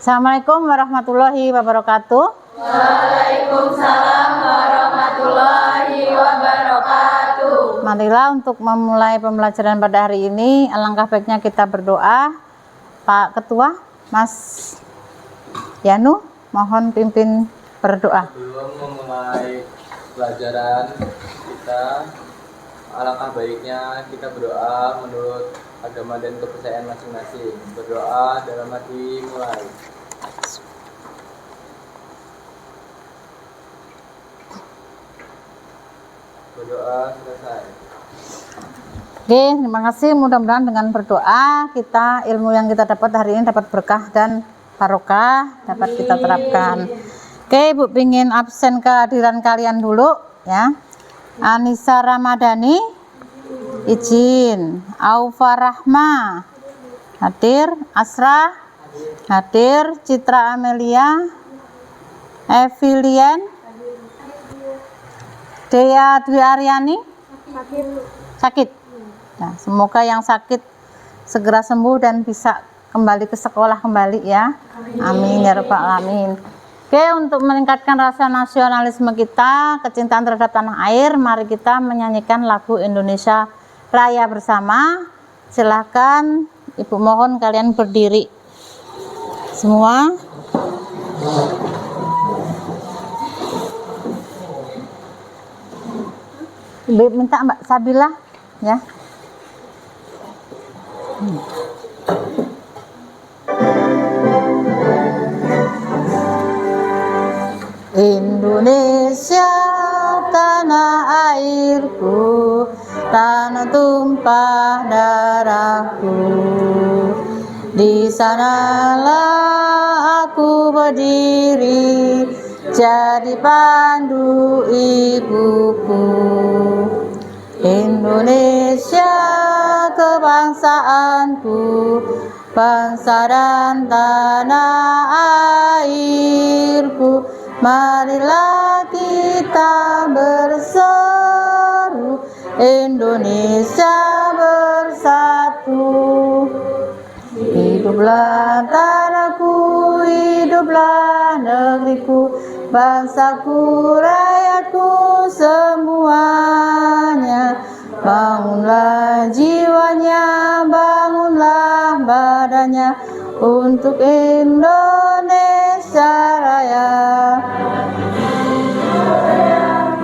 Assalamualaikum warahmatullahi wabarakatuh. Waalaikumsalam warahmatullahi wabarakatuh. Marilah untuk memulai pembelajaran pada hari ini, alangkah baiknya kita berdoa. Pak Ketua, Mas Yanu, mohon pimpin berdoa. Sebelum memulai pelajaran kita, alangkah baiknya kita berdoa menurut agama dan kepercayaan masing-masing. Berdoa dalam hati mulai. Berdoa selesai. Oke, terima kasih. Mudah-mudahan dengan berdoa ilmu yang kita dapat hari ini dapat berkah dan barokah, dapat kita terapkan. Oke, Ibu pingin absen kehadiran kalian dulu ya. Anissa Ramadhani izin, Aufa Rahma hadir, Asra hadir, Citra Amelia, Evilian, Dea Dwi Aryani sakit. Nah, semoga yang sakit segera sembuh dan bisa kembali ke sekolah kembali ya. Amin ya rabbal alamin. Oke, untuk meningkatkan rasa nasionalisme kita, kecintaan terhadap tanah air, mari kita menyanyikan lagu Indonesia Raya bersama. Silahkan Ibu, mohon kalian berdiri semua. Ibu minta Mbak Sabila ya. Indonesia tanah airku, tanah tumpah darahku. Di sanalah aku berdiri, jadi pandu ibuku. Indonesia kebangsaanku, bangsa dan tanah airku. Marilah kita berseru, Indonesia bersatu. Hiduplah tanahku, hiduplah negeriku, bangsaku, rakyatku semuanya. Bangunlah jiwanya, bangunlah badannya untuk Indonesia Raya.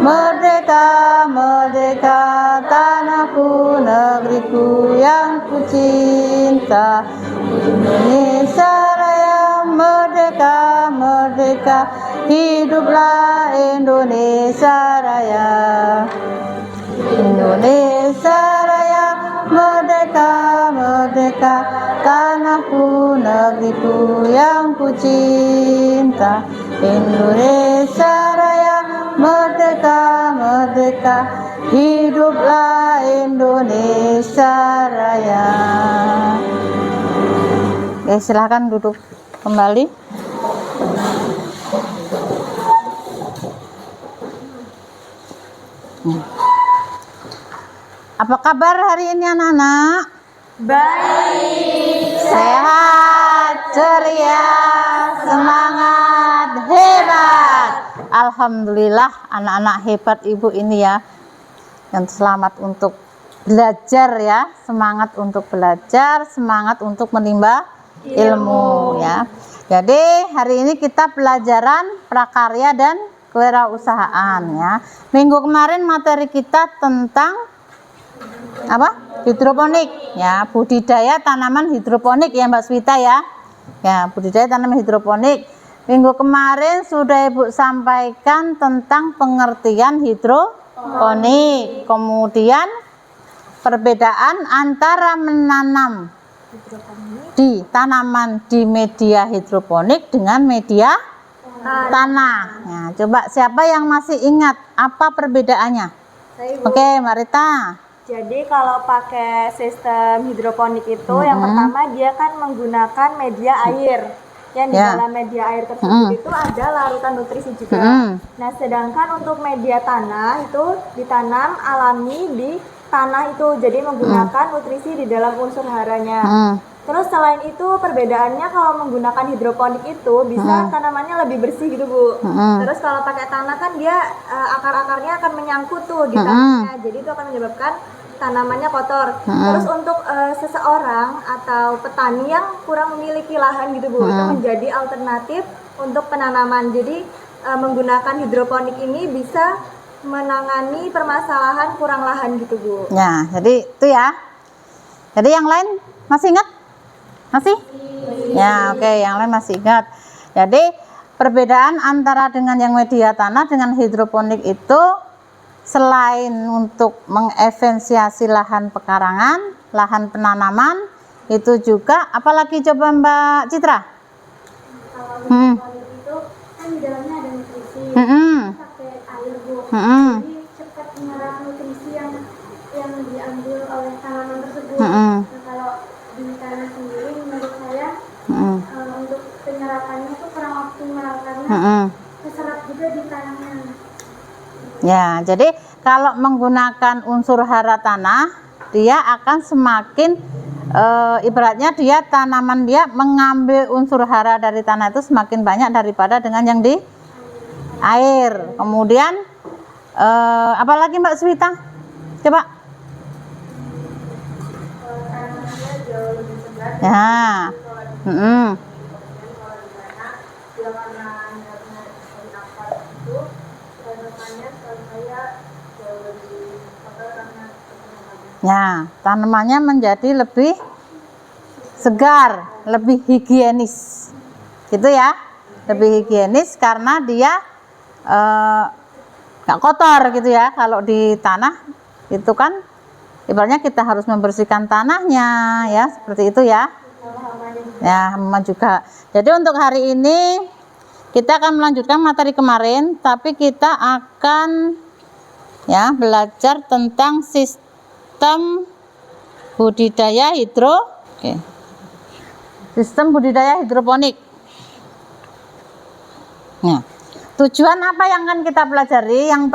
Merdeka, merdeka, tanahku, negeriku yang ku cinta. Indonesia Raya, merdeka, merdeka, hiduplah Indonesia Raya. Indonesia Raya, merdeka, merdeka, tanahku, negeriku yang ku cinta. Indonesia Raya, merdeka, merdeka, hiduplah Indonesia Raya. Oke, silahkan duduk kembali. Apa kabar hari ini anak-anak? Baik. Sehat, ceria, semangat, hebat. Alhamdulillah anak-anak hebat Ibu ini ya. Yang selamat untuk belajar ya, semangat untuk belajar, semangat untuk menimba ilmu ya. Jadi hari ini kita pelajaran prakarya dan kewirausahaan ya. Minggu kemarin materi kita tentang apa? Hidroponik ya, budidaya tanaman hidroponik ya Mbak Swita ya. Ya, budidaya tanaman hidroponik. Minggu kemarin sudah Ibu sampaikan tentang pengertian hidroponik. Kemudian perbedaan antara menanam di tanaman di media hidroponik dengan media tanah. Nah, coba siapa yang masih ingat apa perbedaannya? Oke, Marita. Jadi kalau pakai sistem hidroponik itu yang pertama dia kan menggunakan media air. Yang di dalam media air tersebut itu ada larutan nutrisi juga. Nah, sedangkan untuk media tanah itu ditanam alami di tanah itu, jadi menggunakan nutrisi di dalam unsur haranya. Terus selain itu perbedaannya kalau menggunakan hidroponik itu bisa tanamannya lebih bersih gitu Bu. Terus kalau pakai tanah kan dia akar-akarnya akan menyangkut tuh di tanahnya, jadi itu akan menyebabkan tanamannya kotor. Terus untuk seseorang atau petani yang kurang memiliki lahan gitu Bu, itu menjadi alternatif untuk penanaman. Jadi menggunakan hidroponik ini bisa menangani permasalahan kurang lahan gitu Bu. Ya, jadi itu ya. Jadi yang lain masih ingat? Masih? Ya, oke, yang lain masih ingat. Jadi perbedaan antara dengan yang media tanah dengan hidroponik itu selain untuk mengefisiensi lahan pekarangan, lahan penanaman, itu juga apalagi coba Mbak Citra? Kalau hidroponik itu kan di dalamnya ada nutrisi, pakai air Bu, jadi cepat menyerap nutrisi yang diambil oleh tanaman tersebut. Nah, kalau di tanah sendiri menurut saya untuk penyerapannya itu kurang optimal karena keserap juga di tanahnya. Ya, jadi kalau menggunakan unsur hara tanah, dia akan semakin ibaratnya dia tanaman dia mengambil unsur hara dari tanah itu semakin banyak daripada dengan yang di air. Kemudian apalagi Mbak Swita? Coba. Ya. Ya, tanamannya menjadi lebih segar, lebih higienis, gitu ya, lebih higienis karena dia nggak kotor gitu ya. Kalau di tanah itu kan ibaratnya kita harus membersihkan tanahnya ya, seperti itu ya. Ya, hama juga. Jadi untuk hari ini kita akan melanjutkan materi kemarin, tapi kita akan ya belajar tentang sistem budidaya sistem budidaya hidroponik. Nah, tujuan apa yang akan kita pelajari? Yang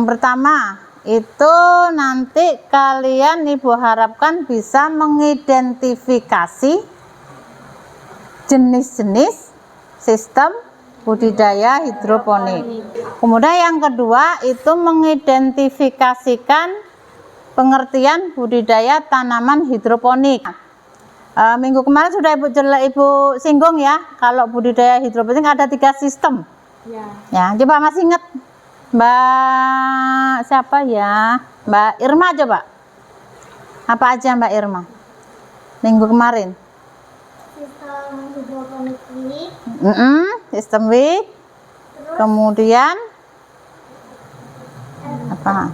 pertama itu nanti kalian Ibu harapkan bisa mengidentifikasi jenis-jenis sistem budidaya hidroponik. Kemudian yang kedua itu mengidentifikasikan pengertian budidaya tanaman hidroponik. Minggu kemarin sudah Ibu singgung ya, kalau budidaya hidroponik ada 3 sistem. Ya, coba masih ingat Mbak siapa ya? Mbak Irma coba. Apa aja Mbak Irma? Minggu kemarin. Sistem hidroponik ini, Sistem WIC. Kemudian apa?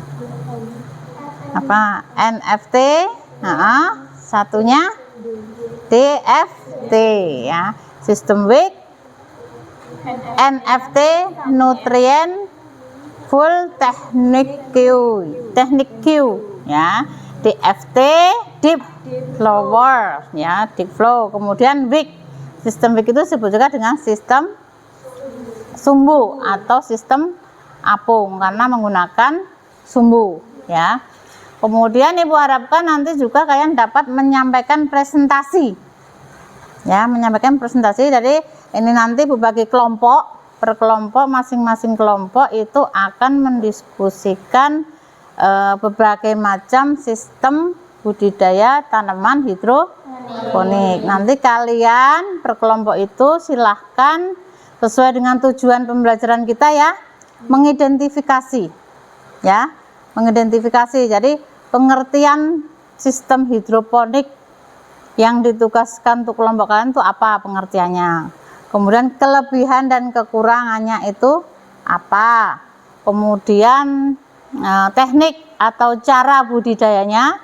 NFT. Satunya DFT ya. Sistem WIC, NFT, nutrien full teknik Q ya. DFT deep flower ya, deep flow. Kemudian WIC, sistem WIC itu disebut juga dengan sistem sumbu atau sistem apung karena menggunakan sumbu ya. Kemudian Ibu harapkan nanti juga kalian dapat menyampaikan presentasi ya, menyampaikan presentasi. Jadi ini nanti berbagi kelompok, per kelompok, masing-masing kelompok itu akan mendiskusikan berbagai macam sistem budidaya tanaman hidroponik. Nanti kalian per kelompok itu silahkan sesuai dengan tujuan pembelajaran kita ya, mengidentifikasi ya, mengidentifikasi. Jadi pengertian sistem hidroponik yang ditugaskan untuk kelompok kalian itu apa pengertiannya, kemudian kelebihan dan kekurangannya itu apa, kemudian teknik atau cara budidayanya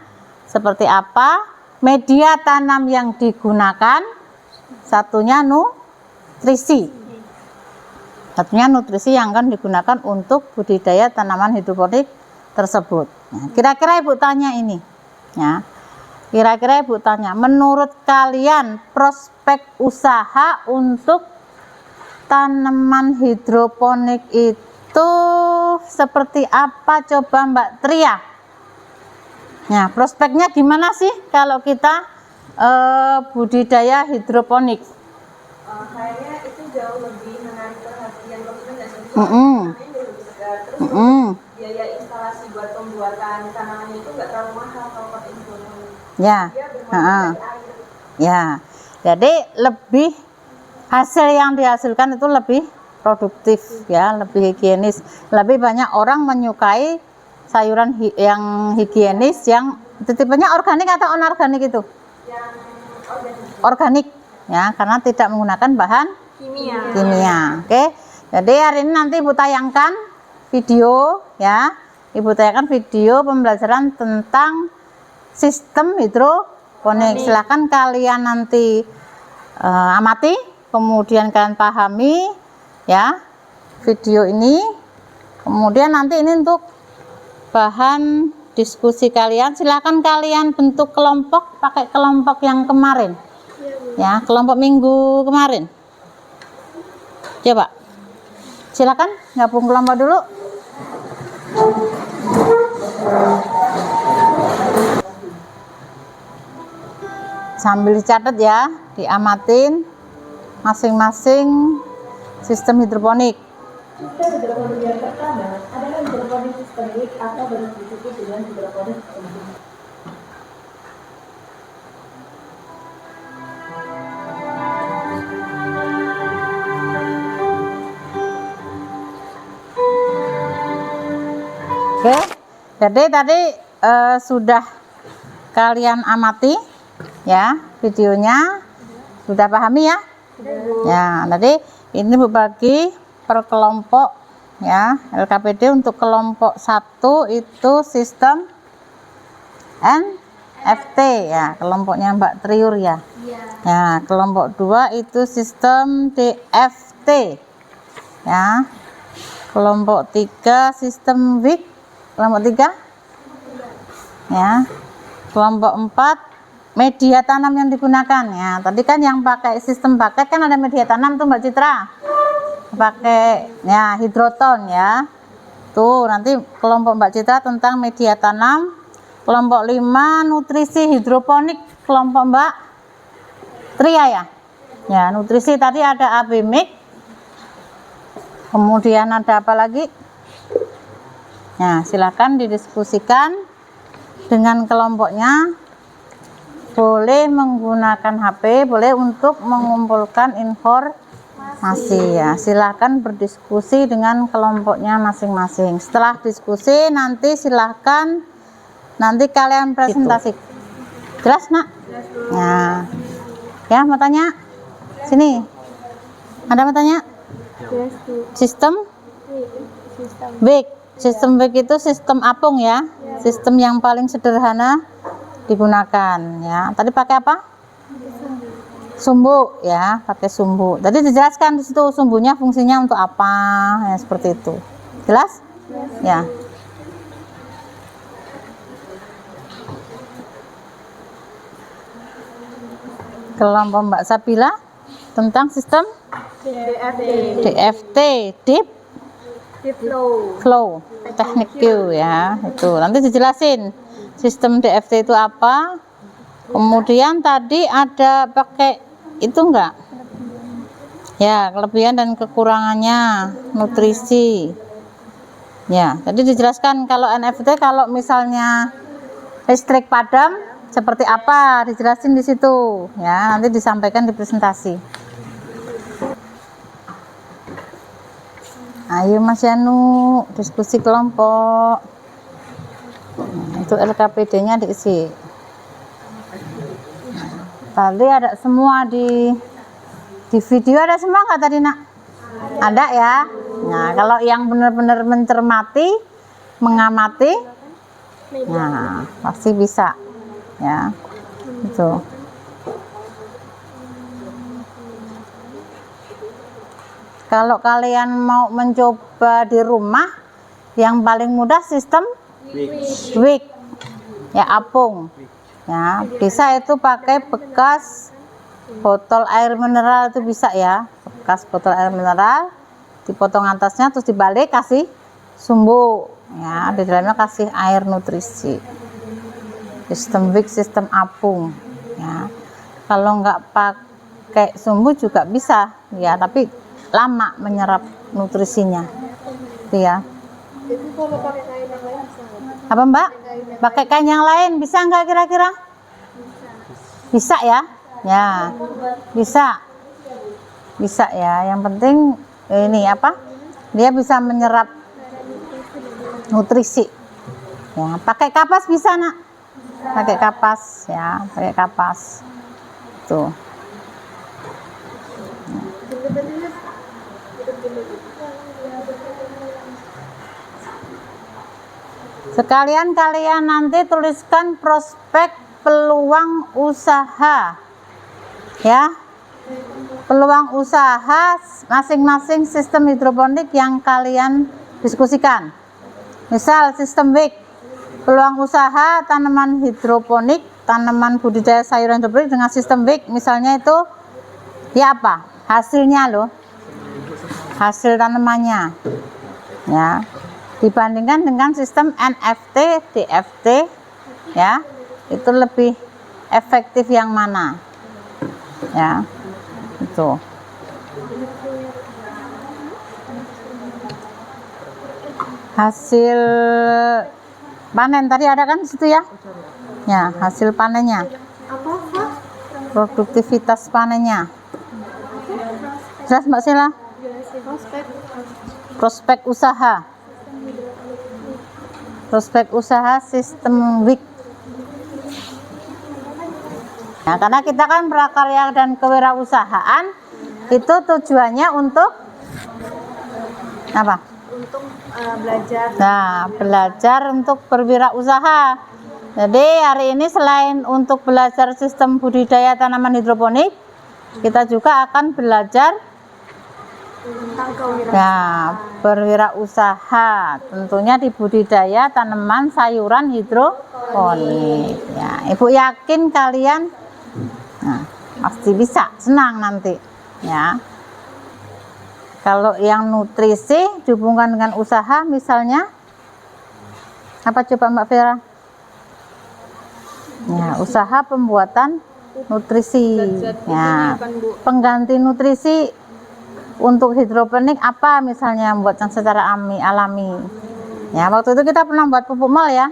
seperti apa, media tanam yang digunakan, satunya nutrisi yang akan digunakan untuk budidaya tanaman hidroponik tersebut. Nah, kira-kira Ibu tanya ini ya, kira-kira Ibu tanya, menurut kalian prospek usaha untuk tanaman hidroponik itu seperti apa? Coba Mbak Tria. Nah, prospeknya gimana sih kalau kita budidaya hidroponik? Kayaknya itu jauh lebih menarik perhatian konsumen dan Mm-mm. lebih segar. Terus Mm-mm. biaya instalasi buat pembuatan tanamannya itu nggak terlalu mahal kalau pakai hidroponik. Ya, Dia bermanfaat Heeh. dari air. Ya, jadi lebih hasil yang dihasilkan itu lebih produktif ya, lebih higienis. Lebih banyak orang menyukai sayuran yang higienis, yang tipenya organik atau anorganik itu? Yang Organik ya, karena tidak menggunakan bahan kimia. kimia. Oke. Jadi hari ini nanti Ibu tayangkan video ya. Ibu tayangkan video pembelajaran tentang sistem hidroponik. Silahkan kalian nanti amati, kemudian kalian pahami ya video ini. Kemudian nanti ini untuk bahan diskusi kalian, silahkan kalian bentuk kelompok pakai kelompok yang kemarin ya, kelompok minggu kemarin. Coba silakan gabung kelompok dulu. Sambil dicatat ya, diamatin masing-masing sistem hidroponik. Sistem hidroponik yang pertama adalah hidroponik sistemik atau berdiskusi dengan hidroponik sistemik. Oke, jadi tadi sudah kalian amati ya videonya, sudah pahami ya? Ya, tadi ini berbagi per kelompok ya, LKPD untuk kelompok 1 itu sistem NFT ya, kelompoknya Mbak Triur ya. Ya, kelompok 2 itu sistem DFT ya. Kelompok 3 sistem WIG. Kelompok 3 ya. Kelompok 4 media tanam yang digunakan ya. Tadi kan yang pakai sistem paket kan ada media tanam tuh Mbak Citra. Pakai ya hidroton ya. Tuh nanti kelompok Mbak Citra tentang media tanam. Kelompok 5 nutrisi hidroponik, kelompok Mbak Tria ya. Ya, nutrisi tadi ada ABMIC. Kemudian ada apa lagi? Nah, silakan didiskusikan dengan kelompoknya. Boleh menggunakan HP, boleh untuk mengumpulkan informasi ya. Silakan berdiskusi dengan kelompoknya masing-masing. Setelah diskusi nanti silakan nanti kalian presentasi. Jelas, Nak? Nah. Ya, mau tanya? Sini. Ada mau tanya? Sistem WIG. Sistem WIG itu sistem apung ya, sistem yang paling sederhana digunakan ya. Tadi pakai apa? Sumbu ya, pakai sumbu. Tadi dijelaskan di situ sumbunya fungsinya untuk apa ya, seperti itu. Jelas? Ya. Kelompok Mbak Sabila tentang sistem DFT, Deep Flow teknik Q ya, itu nanti dijelasin sistem DFT itu apa. Kemudian tadi ada pakai itu enggak ya, kelebihan dan kekurangannya nutrisi ya. Tadi dijelaskan kalau NFT kalau misalnya listrik padam seperti apa, dijelasin di situ ya, nanti disampaikan di presentasi. Ayo Mas Yanu, diskusi kelompok. Itu LKPD-nya diisi. Tadi ada semua di video, ada semua nggak tadi Nak? Ada ya. Nah, kalau yang benar-benar mencermati, mengamati, nah pasti bisa ya. Itu. Kalau kalian mau mencoba di rumah, yang paling mudah sistem WIG ya, apung ya. Bisa itu pakai bekas botol air mineral, itu bisa ya, bekas botol air mineral dipotong atasnya terus dibalik, kasih sumbu ya, di dalamnya kasih air nutrisi sistem WIC, sistem apung ya. Kalau nggak pakai sumbu juga bisa ya, tapi lama menyerap nutrisinya itu ya. Itu kalau pakai kain yang lain bisa nggak? Apa Mbak? Pakai kain yang lain bisa nggak kira-kira? Bisa ya? Ya, bisa ya. Yang penting ini apa? Dia bisa menyerap nutrisi. Ya, pakai kapas bisa nak? Pakai kapas ya, pakai kapas. Tuh. Sekalian kalian nanti tuliskan prospek peluang usaha ya, peluang usaha masing-masing sistem hidroponik yang kalian diskusikan. Misal sistem WIC, peluang usaha tanaman hidroponik, tanaman budidaya sayuran hidroponik dengan sistem WIC, misalnya itu ya apa hasilnya loh, hasil tanamannya ya, dibandingkan dengan sistem NFT, DFT ya, itu lebih efektif yang mana ya, itu. Hasil panen tadi ada kan di situ ya, ya hasil panennya, produktivitas panennya jelas Mbak Sila. Prospek usaha sistem WIC. Nah, karena kita kan prakarya dan kewirausahaan itu tujuannya untuk apa? Untuk belajar. Nah, belajar untuk berwirausaha. Jadi hari ini selain untuk belajar sistem budidaya tanaman hidroponik, kita juga akan belajar ya, berwirausaha, tentunya di budidaya tanaman sayuran hidroponik. Ya, Ibu yakin kalian pasti bisa, senang nanti. Ya, kalau yang nutrisi dihubungkan dengan usaha, misalnya apa coba Mbak Vera? Ya, usaha pembuatan nutrisi. Ya, pengganti nutrisi untuk hidroponik apa misalnya, buat yang secara alami ya, waktu itu kita pernah buat pupuk mol ya,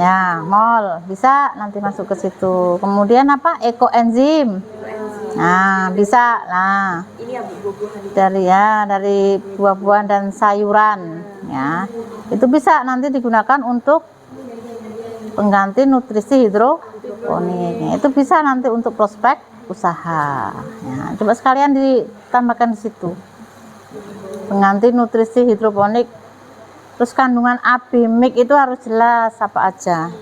ya mol bisa nanti masuk ke situ. Kemudian apa, ekoenzim, nah bisa, nah dari buah-buahan dan sayuran ya, itu bisa nanti digunakan untuk pengganti nutrisi hidroponik. Itu bisa nanti untuk prospek usaha ya, coba sekalian ditambahkan di situ, pengganti nutrisi hidroponik. Terus kandungan abimik itu harus jelas apa aja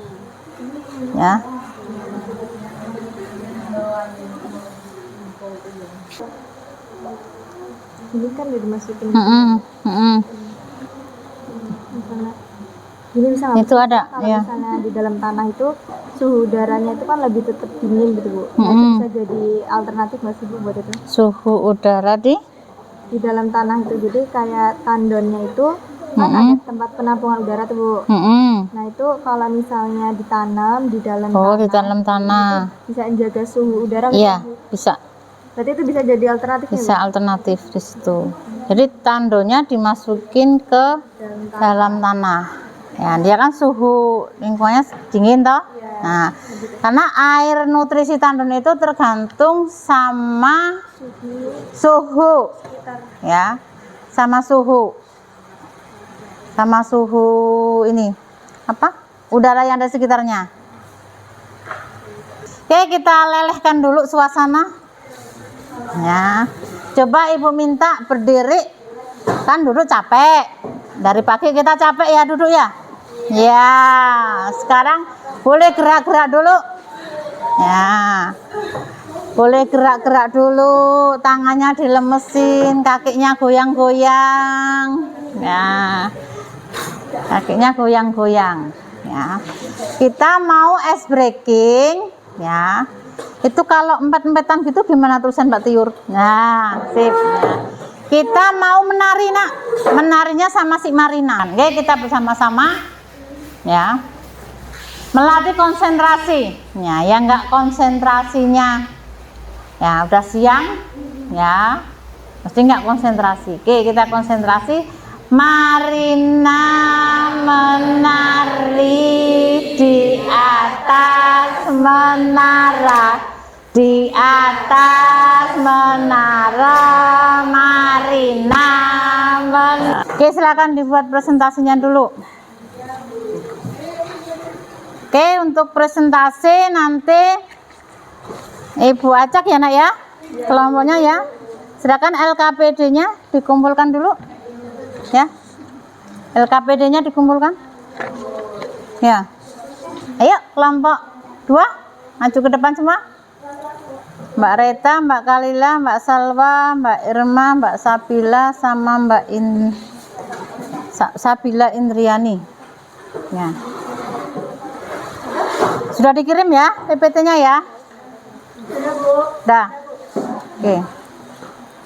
ya. Ini kan udah dimasukin. Ini misalnya Itu ada kalau ya. misalnya di dalam tanah itu suhu udaranya itu kan lebih tetap dingin gitu Bu. Nah, itu bisa jadi alternatif nggak sih Bu buat itu? Suhu udara di dalam tanah itu, jadi kayak tandonnya itu kan ada tempat penampungan udara tuh Bu. Nah itu kalau misalnya ditanam di dalam tanah, di dalam tanah bisa menjaga suhu udara nggak iya Bu? bisa. Berarti itu bisa jadi alternatif ya, Bisa alternatif di situ. Jadi tandonya dimasukin ke dalam tanah. Ya, dia kan suhu lingkungannya dingin toh. Nah, karena air nutrisi tandon itu tergantung sama suhu. Ya. Sama suhu ini apa? Udara yang ada di sekitarnya. Oke, kita lelehkan dulu suasana. Ya, coba Ibu minta berdiri, kan duduk capek, dari pagi kita capek ya duduk ya. Ya, sekarang boleh gerak-gerak dulu. Ya, boleh gerak-gerak dulu, tangannya dilemesin, kakinya goyang-goyang. Ya, kakinya goyang-goyang. Ya, kita mau ice breaking. Ya. Itu kalau empet-empetan gitu gimana tulisan Mbak Tiur? Nah, sip. Ya. Kita mau menari nak, menarinya sama si Marina. Oke, kita bersama-sama. Ya. Melatih konsentrasi. Ya, yang enggak konsentrasinya ya udah siang ya. Mesti enggak konsentrasi. Oke, kita konsentrasi. Marina menari di atas menara. Di atas menara Marina Oke, silakan dibuat presentasinya dulu. Oke, untuk presentasi nanti Ibu acak ya nak ya, kelompoknya ya. Silakan LKPD-nya dikumpulkan dulu ya. LKPD-nya dikumpulkan ya. Ayo kelompok 2 maju ke depan semua. Mbak Reta, Mbak Kalila, Mbak Salwa, Mbak Irma, Mbak Sabila, sama Mbak Sabila Indriani. Ya. Sudah dikirim ya PPT-nya ya? Sudah, Bu. Dah. Oke.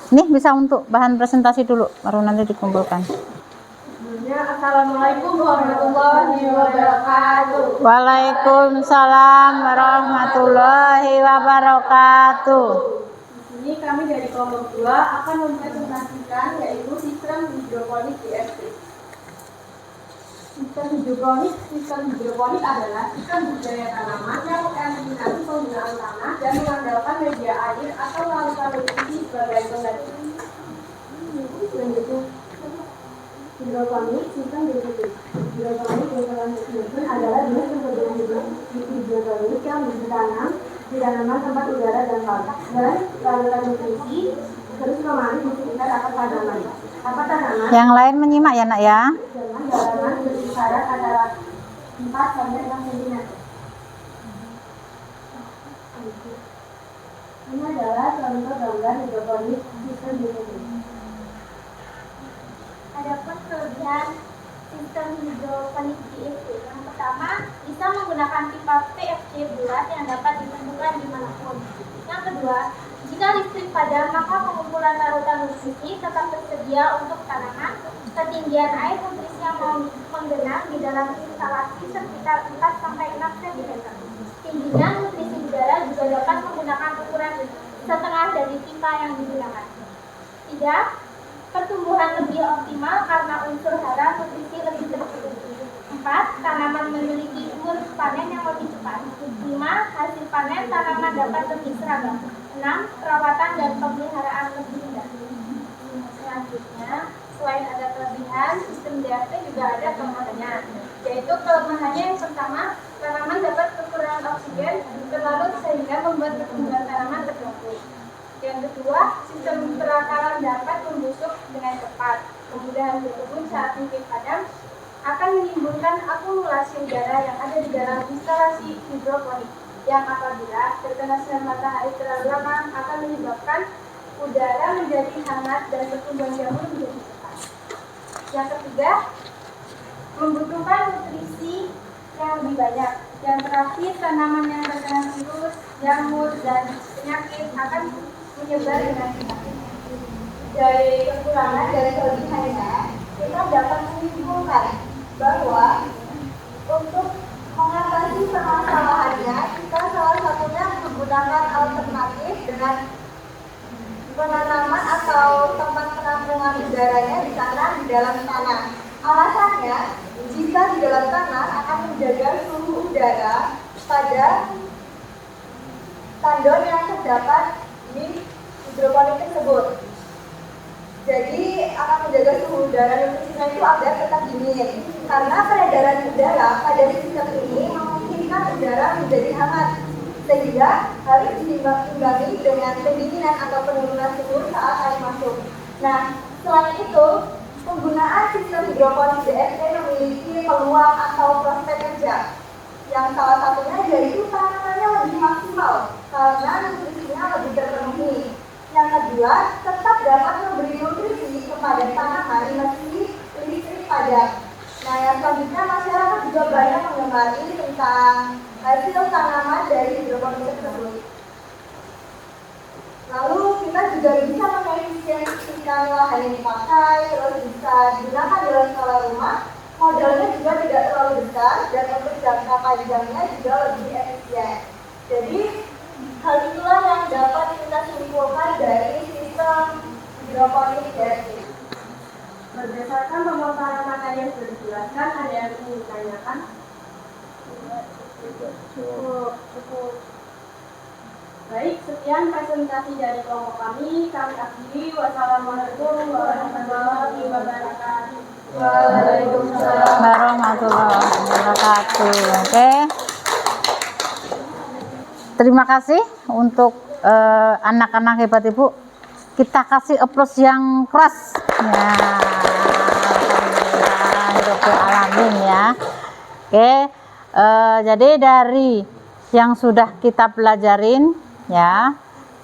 Ini bisa untuk bahan presentasi dulu, baru nanti dikumpulkan. Assalamualaikum warahmatullahi wabarakatuh. Waalaikumsalam warahmatullahi wabarakatuh. Di sini kami dari kelompok 2 akan mempresentasikan yaitu sistem hidroponik DFT. Sistem hidroponik adalah sistem budidaya tanaman yang mengeliminasi penggunaan tanah dan mengandalkan media air atau larutan nutrisi sebagai pengganti. Selanjutnya, hidroponik sistem hidroponik. Hidroponik adalah jenis pemberdayaan hidroponik yang ditanam di tanaman tempat udara dan laut dan larutan nutrisi terus mengalir di sekitar akar tanaman. Akar tanaman Yang lain menyimak ya nak ya. dengan dalaman berkisaran antara 4 sampai 6 cm. Ini adalah contoh gambar hidroponik sistem hidroponik. Adapun kelebihan sistem hidroponik DFT, yang pertama bisa menggunakan pipa PVC bulat yang dapat ditemukan dimanapun. Yang kedua, jika listrik padam maka pengumpulan larutan nutrisi tetap tersedia untuk tanaman. Ketinggian air nutrisi yang menggenang di dalam instalasi sekitar 4 sampai 6 cm. Tingginya nutrisi udara juga dapat menggunakan ukuran setengah dari pipa yang digunakan. 3. Pertumbuhan lebih optimal karena unsur hara nutrisi lebih tercukupi. 4. Tanaman memiliki umur panen yang lebih cepat. 5. Hasil panen tanaman dapat lebih seragam. 6. Perawatan dan pemeliharaan lebih mudah. Selanjutnya, selain ada kelebihan, sistem DFT juga ada kelemahannya. Yaitu kelemahannya yang pertama, tanaman dapat kekurangan oksigen terlarut sehingga membuat pertumbuhan tanaman terganggu. Yang kedua, sistem perakaran dapat membusuk dengan cepat. Kemudahan berkebun saat musim padam akan menimbulkan akumulasi udara yang ada di dalam instalasi hidroponik yang apabila terkena sinar matahari terlalu lama akan menyebabkan udara menjadi hangat dan pertumbuhan jamur menjadi cepat. Yang ketiga, membutuhkan nutrisi yang lebih banyak. Yang terakhir, tanaman yang terkena virus, jamur, dan penyakit akan menyebar dengan cepat. Dari kekurangan dari kelebihannya, kita dapat menyimpulkan bahwa untuk mengatasi permasalahannya, kita salah satunya menggunakan alternatif dengan penanaman atau tempat penampungan udaranya ditanam di dalam tanah. Alasannya, jika di dalam tanah akan menjaga suhu udara pada tandon yang terdapat di hidroponik tersebut. Jadi akan menjaga suhu udara nutrisinya itu agar tetap dingin. Karena peredaran udara pada sistem ini memungkinkan udara menjadi hangat, sehingga harus diimbangi dengan pendinginan atau penurunan suhu saat air masuk. Nah, selain itu, penggunaan sistem hidroponik DFT memiliki peluang atau prospek kerja. Yang salah satunya yaitu tanamannya lebih maksimal karena nutrisinya lebih terpenuhi. Yang kedua, tetap dapat memberi nutrisi kepada tanaman meski listrik padam. Nah, yang selanjutnya masyarakat juga banyak mengemari tentang hasil tanaman dari hidroponik tersebut. Lalu kita juga bisa mengefisiensikan lahan yang dipakai, terus bisa digunakan dalam skala rumah modalnya juga tidak terlalu besar dan untuk jangka panjangnya juga lebih efisien. Jadi hal itulah yang dapat kita simpulkan dari sistem hidroponik versi. Berdasarkan pemaparan materi yang sudah dijelaskan, ada yang ingin ditanyakan? Cukup. Baik, sekian presentasi dari kelompok kami. Kami akhiri. Wassalamualaikum warahmatullahi wabarakatuh. Waalaikumsalam warahmatullahi wabarakatuh. Oke. Terima kasih untuk anak-anak hebat Ibu. Kita kasih applause yang keras. Ya. Alhamdulillah, alamin ya. Oke. Jadi dari yang sudah kita pelajarin ya,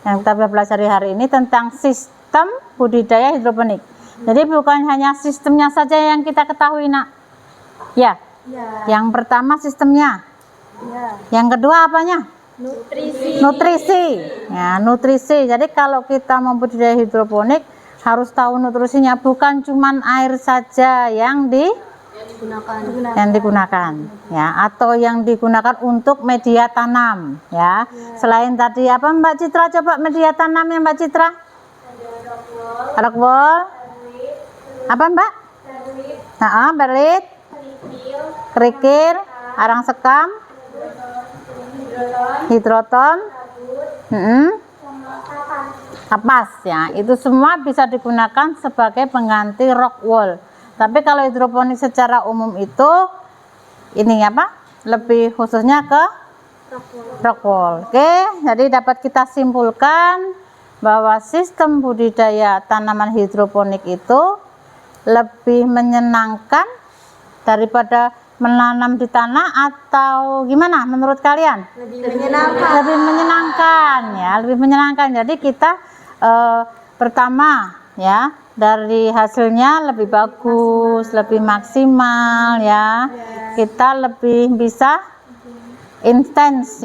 yang kita pelajari hari ini tentang sistem budidaya hidroponik. Jadi bukan hanya sistemnya saja yang kita ketahui, Nak. Ya. Yang pertama sistemnya. Yang kedua apanya? Nutrisi. Ya, nutrisi. Jadi kalau kita membudidaya hidroponik harus tahu nutrisinya, bukan cuman air saja yang digunakan ya, atau yang digunakan untuk media tanam ya. Selain tadi apa Mbak Citra, coba media tanamnya Mbak Citra? Rockwool. Apa Mbak? Perlit, kerikil, arang sekam, hidroton, kapas ya. Itu semua bisa digunakan sebagai pengganti rockwool. Tapi kalau hidroponik secara umum itu ini apa? Lebih khususnya ke rockwool. Oke, jadi dapat kita simpulkan bahwa sistem budidaya tanaman hidroponik itu lebih menyenangkan daripada menanam di tanah, atau gimana menurut kalian? Lebih menyenangkan ya, lebih menyenangkan. Jadi kita pertama ya, dari hasilnya lebih bagus, lebih maksimal ya. Kita lebih bisa intens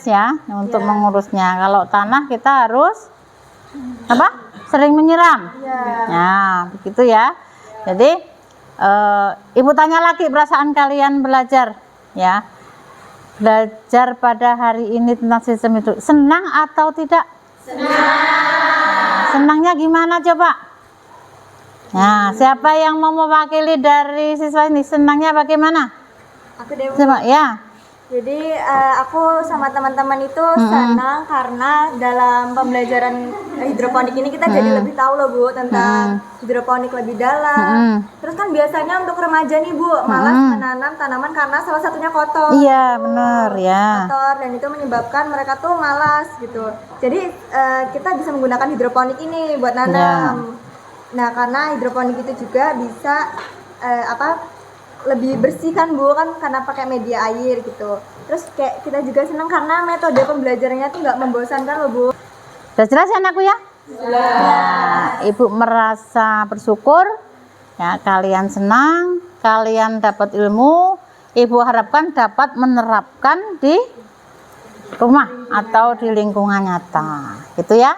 ya untuk mengurusnya. Kalau tanah kita harus apa? Sering menyiram. Nah, begitu ya. Jadi Ibu tanya lagi perasaan kalian belajar ya. Belajar pada hari ini tentang sistem itu senang atau tidak? Senangnya gimana coba? Nah, siapa yang mau mewakili dari siswa ini? Senangnya bagaimana? Aku deh. Coba ya. Jadi aku sama teman-teman itu senang karena dalam pembelajaran hidroponik ini kita jadi lebih tahu loh Bu tentang hidroponik lebih dalam. Terus kan biasanya untuk remaja nih Bu malas menanam tanaman karena salah satunya kotor. Iya benar ya. Kotor, dan itu menyebabkan mereka tuh malas gitu. Jadi kita bisa menggunakan hidroponik ini buat nanam. Nah karena hidroponik itu juga bisa lebih bersih kan Bu, kan karena pakai media air gitu. Terus kayak kita juga senang karena metode pembelajarannya tuh nggak membosankan loh Bu. Sudah jelas ya anakku ya? Nah, Ibu merasa bersyukur ya, kalian senang, kalian dapat ilmu. Ibu harapkan dapat menerapkan di rumah atau di lingkungan nyata gitu ya.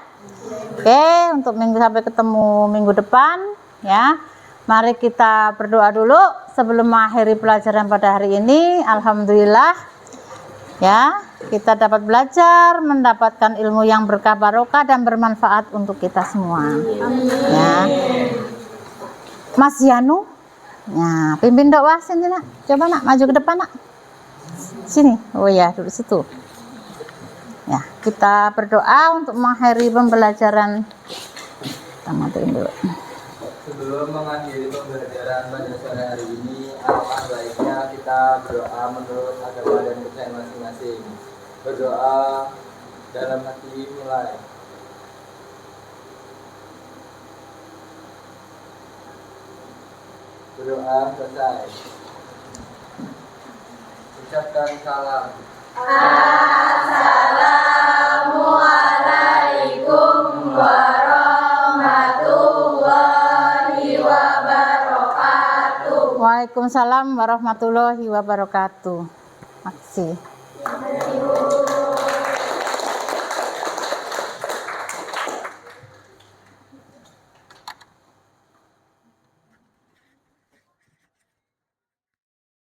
Oke, untuk sampai ketemu minggu depan ya. Mari kita berdoa dulu sebelum mengakhiri pelajaran pada hari ini. Alhamdulillah ya, kita dapat belajar, mendapatkan ilmu yang berkah barokah dan bermanfaat untuk kita semua. Ya. Mas Yanu, ya, pimpin doa sini Nak. Coba Nak maju ke depan Nak. Sini. Oh ya, duduk situ. Ya, kita berdoa untuk mengakhiri pembelajaran. Kita matiin dulu. Sebelum mengakhiri pembelajaran pada sore hari ini, alangkah baiknya kita berdoa menurut agama dan kepercayaan masing-masing. Berdoa dalam hati mulai. Berdoa selesai. Ucapkan salam. Assalamualaikum warahmatullahi wabarakatuh. Waalaikumsalam warahmatullahi wabarakatuh. Makasih.